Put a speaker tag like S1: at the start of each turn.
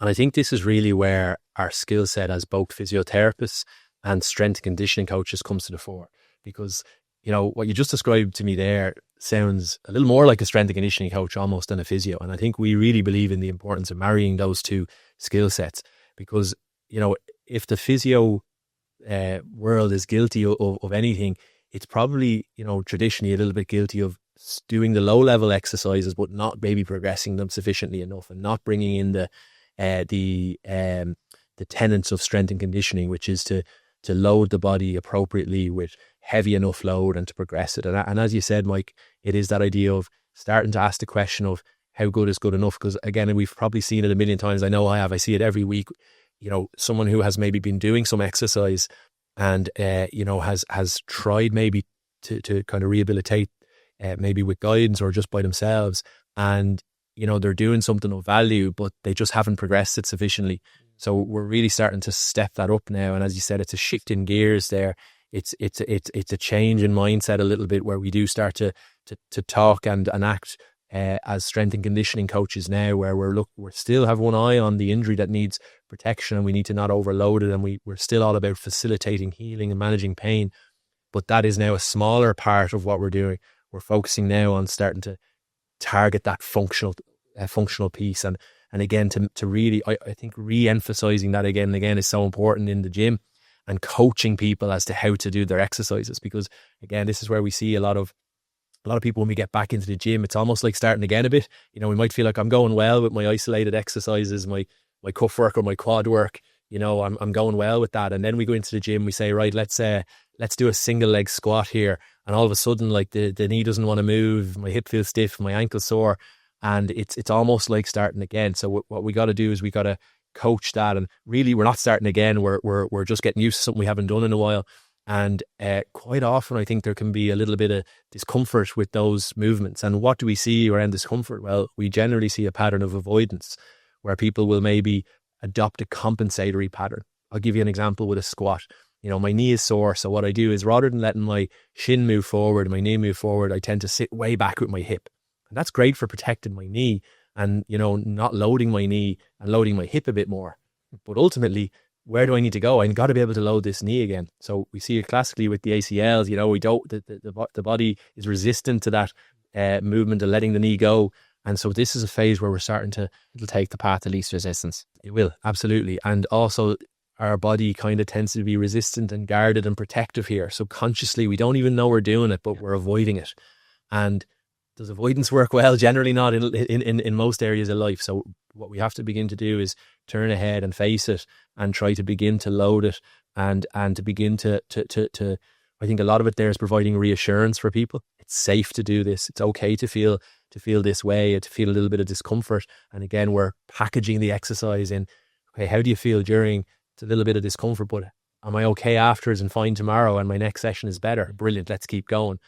S1: And I think this is really where our skill set as both physiotherapists and strength and conditioning coaches comes to the fore. Because, what you just described to me there sounds a little more like a strength and conditioning coach almost than a physio. And I think we really believe in the importance of marrying those two skill sets, because, if the physio world is guilty of anything, it's probably, traditionally a little bit guilty of doing the low level exercises, but not maybe progressing them sufficiently enough, and not bringing in the tenets of strength and conditioning, which is to load the body appropriately with heavy enough load and to progress it. And as you said, Mike, it is that idea of starting to ask the question of how good is good enough? Because again, we've probably seen it a million times. I know I have. I see it every week. Someone who has maybe been doing some exercise and has tried maybe to kind of rehabilitate, maybe with guidance or just by themselves, and they're doing something of value, but they just haven't progressed it sufficiently. So we're really starting to step that up now. And as you said, it's a shift in gears there. It's a change in mindset a little bit, where we do start to talk and act as strength and conditioning coaches now, where we're still have one eye on the injury that needs protection, and we need to not overload it. And we're still all about facilitating healing and managing pain. But that is now a smaller part of what we're doing. We're focusing now on starting to target that functional piece. And again, to really, I think re-emphasizing that again and again is so important in the gym, and coaching people as to how to do their exercises. Because again, this is where we see a lot of people, when we get back into the gym, it's almost like starting again a bit. We might feel like I'm going well with my isolated exercises, my cuff work or my quad work. I'm going well with that. And then we go into the gym, we say, right, let's do a single leg squat here. And all of a sudden, like the knee doesn't want to move, my hip feels stiff, my ankle sore. And it's almost like starting again. So what we got to do is we got to coach that. And really, we're not starting again. We're just getting used to something we haven't done in a while. And quite often, I think there can be a little bit of discomfort with those movements. And what do we see around discomfort? Well, we generally see a pattern of avoidance, where people will maybe adopt a compensatory pattern. I'll give you an example with a squat. My knee is sore. So what I do is, rather than letting my shin move forward, my knee move forward, I tend to sit way back with my hip. And that's great for protecting my knee and, not loading my knee and loading my hip a bit more. But ultimately, where do I need to go? I've got to be able to load this knee again. So we see it classically with the ACLs. The body is resistant to that movement of letting the knee go. And so this is a phase where we're starting it'll take the path of least resistance. It will, absolutely. And also, our body kind of tends to be resistant and guarded and protective here. Subconsciously, we don't even know we're doing it, but we're avoiding it. And does avoidance work well? Generally not in most areas of life. So what we have to begin to do is turn ahead and face it, and try to begin to load it, and to begin to I think a lot of it there is providing reassurance for people. It's safe to do this. It's okay to feel this way, to feel a little bit of discomfort. And again, we're packaging the exercise in, okay, how do you feel during? It's a little bit of discomfort, but am I okay afterwards and fine tomorrow and my next session is better? Brilliant, let's keep going.